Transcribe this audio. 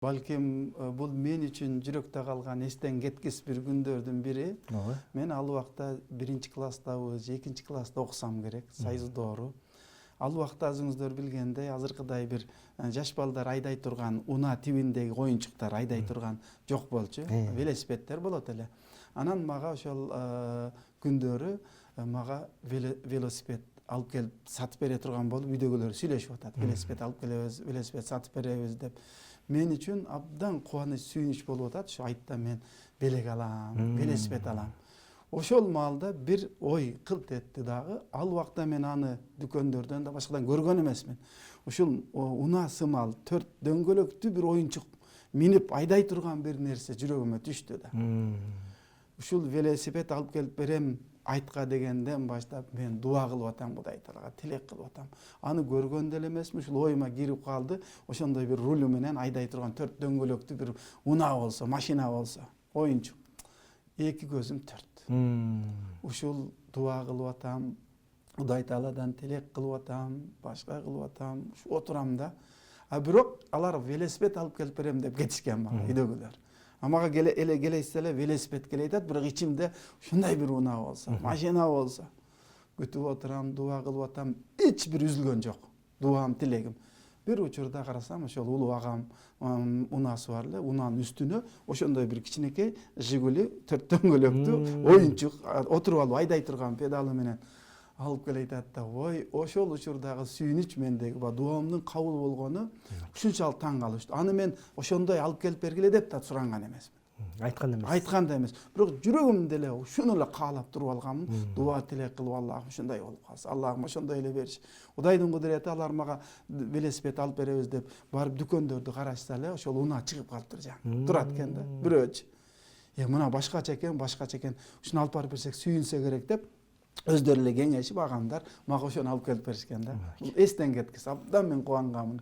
Балким бул мен үчүн жүрөктө калган эстен кеткис бир күндөрдүн бири. Мен ал убакта 1-класстабы же 2-класста окусам керек, Сайыздоору. Ал убакта өзүңүздөр билгендей, азыркыдай бир жаш балдар айдай турган унаа тибиндеги оюнчуктар айдай турган жок болчу. Велосипедтер болот эле. Анан мага ошол күндөрү мага велосипед алып келип сатып бере турган болуп, үйдөгүлөр сүйлөшүп атат. Велосипед алып келебиз, велосипед сатып беребиз деп. Мен үчүн абдан кубаныч, сүйүнүч болуп атат. Ошо айтта мен белек алам, велосипед алам. Ошол маалда бир ой кылт этти дагы. Ал убакта мен аны дүкөндөрдөн да башкадан көргөн эмесмин. Ушул унаа сымал 4 дөңгөлөктүү бир оюнчук минип айдай турган бир нерсе жүрөгүмө түштү да. Ушул велосипед алып келип берем айтка дегенден баштап мен дуа кылып атам, Кудай Таалага тилек кылып атам. Аны көргөн деле эмесмин, ушул оюма кирип калды. Ошондой бир рулю менен айдай турган 4 дөңгөлөктүү бир унаа болсо, машина болсо, оюнчук. Эки көзүм төрт. Ушул дуа кылып атам, Кудай Тааладан тилек кылып атам, башка кылып атам, отурам да. Бирок алар велосипед алып келип берем деп кетишкен мага үйдөгүлөр. Мага келесиз эле велосипед келет атат, бирок ичимде ушундай бир унаа болсо, машина болсо. Күтүп отурам, дуа кылып атам, эч бир үзүлгөн жок. Дуам, тилегим. Бир учурда карасам, ошол улуу агам унаасы бар эле, унаанын үстүнө ошондой бир кичинекей Жигули 4 дөңгөлөктүү оюнчук отуруп алып айдай турган педалы менен алып келет атат да. Ой, ошол учурдагы сүйүнүч мендеги дуамдын кабыл болгону ушунчалык таң калыштı. Аны мен ошондой алып келип бергиле деп да суранган эмесмин. Айткан эмес. Айткан да эмес. Бирок жүрөгүмдө эле ушуну эле каалап туруп алганмын. Дуа тилек кылып, Аллахым ушундай болуп калса, Аллахым ошондой эле бериш. Кудайдын кудурети, алар мага велосипед алып беребиз деп барып дүкөндөрдү карашса эле ошол унаа чыгып калыптыр жаңы. Турат экен да, бирөөчү. Мына башкача экен. Ушуну алып барып берсек сүйүнсө керек деп өздөрү эле кеңешип, агамдар мага ошону алып келип беришкен да. Эстен кеткис, абдан мен кубанганмын.